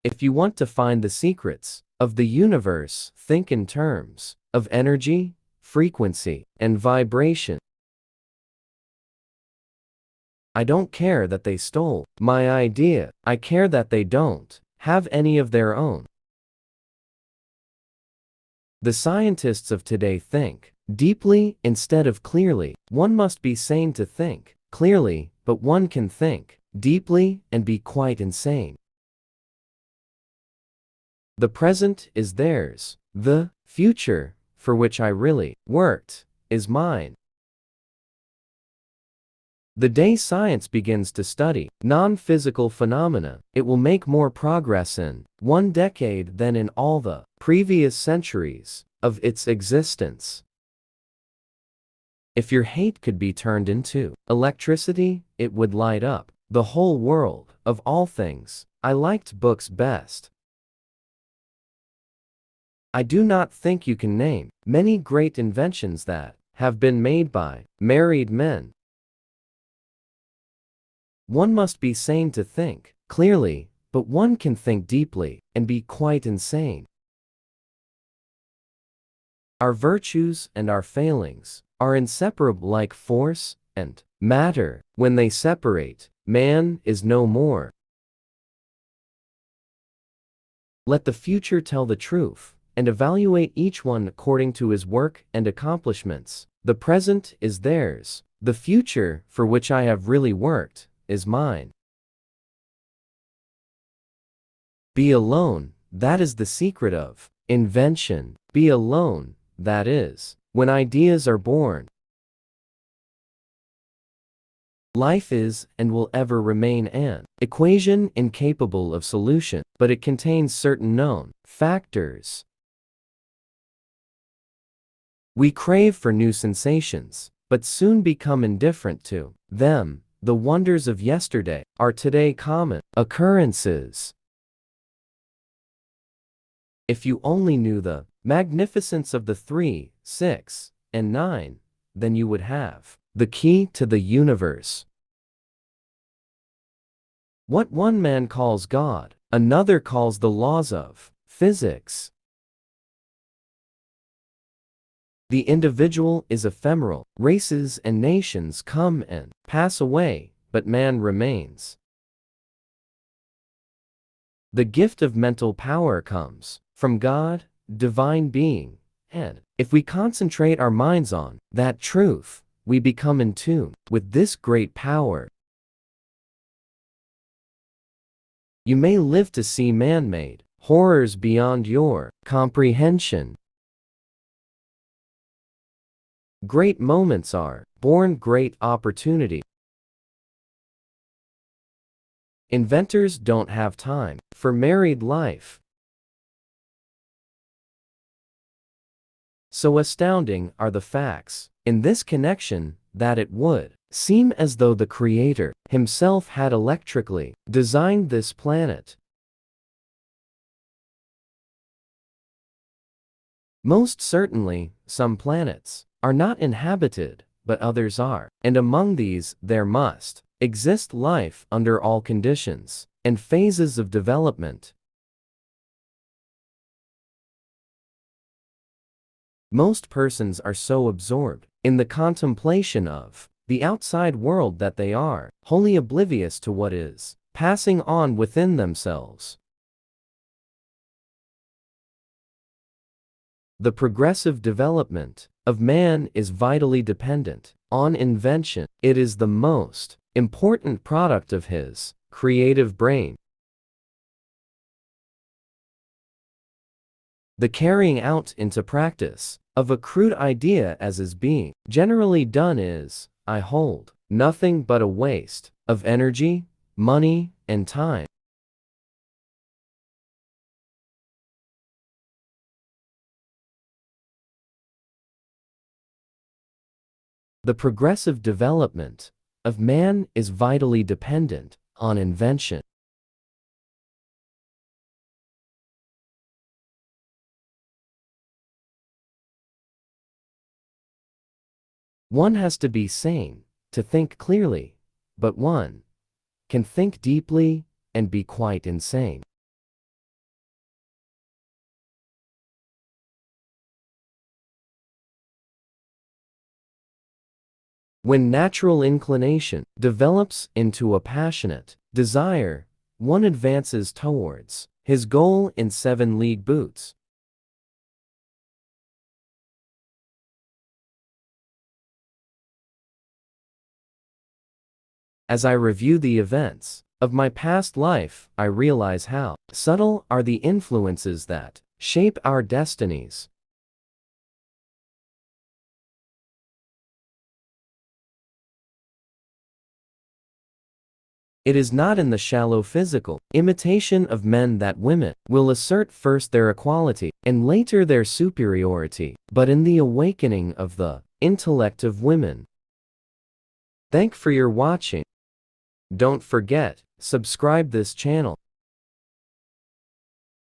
If you want to find the secrets of the universe, think in terms of energy, frequency, and vibration. I don't care that they stole my idea. I care that they don't have any of their own. The scientists of today think deeply instead of clearly. One must be sane to think clearly, but one can think deeply and be quite insane. The present is theirs. The future, for which I really worked, is mine. The day science begins to study non-physical phenomena, it will make more progress in 1 decade than in all the previous centuries of its existence. If your hate could be turned into electricity, it would light up the whole world. Of all things, I liked books best. I do not think you can name many great inventions that have been made by married men. One must be sane to think clearly, but one can think deeply and be quite insane. Our virtues and our failings are inseparable like force and matter. When they separate, man is no more. Let the future tell the truth and evaluate each one according to his work and accomplishments. The present is theirs. The future, for which I have really worked, is mine. Be alone, that is the secret of invention. Be alone, that is, when ideas are born. Life is and will ever remain an equation incapable of solution, but it contains certain known factors. We crave for new sensations, but soon become indifferent to them. The wonders of yesterday are today common occurrences. If you only knew the magnificence of the 3, 6, and 9, then you would have the key to the universe. What one man calls God, another calls the laws of physics. The individual is ephemeral. Races and nations come and pass away, but man remains. The gift of mental power comes from God, divine being, and if we concentrate our minds on that truth, we become in tune with this great power. You may live to see man-made horrors beyond your comprehension. Great moments are born great opportunity. Inventors don't have time for married life. So astounding are the facts in this connection that it would seem as though the Creator himself had electrically designed this planet. Most certainly, some planets are not inhabited, but others are, and among these there must exist life under all conditions and phases of development. Most persons are so absorbed in the contemplation of the outside world that they are wholly oblivious to what is passing on within themselves. The progressive development of man is vitally dependent on invention. It is the most important product of his creative brain. The carrying out into practice of a crude idea as is being generally done is, I hold, nothing but a waste of energy, money, and time. The progressive development of man is vitally dependent on invention. One has to be sane to think clearly, but one can think deeply and be quite insane. When natural inclination develops into a passionate desire, one advances towards his goal in 7-league boots. As I review the events of my past life, I realize how subtle are the influences that shape our destinies. It is not in the shallow physical imitation of men that women will assert first their equality and later their superiority, but in the awakening of the intellect of women. Thank for your watching. Don't forget, subscribe this channel.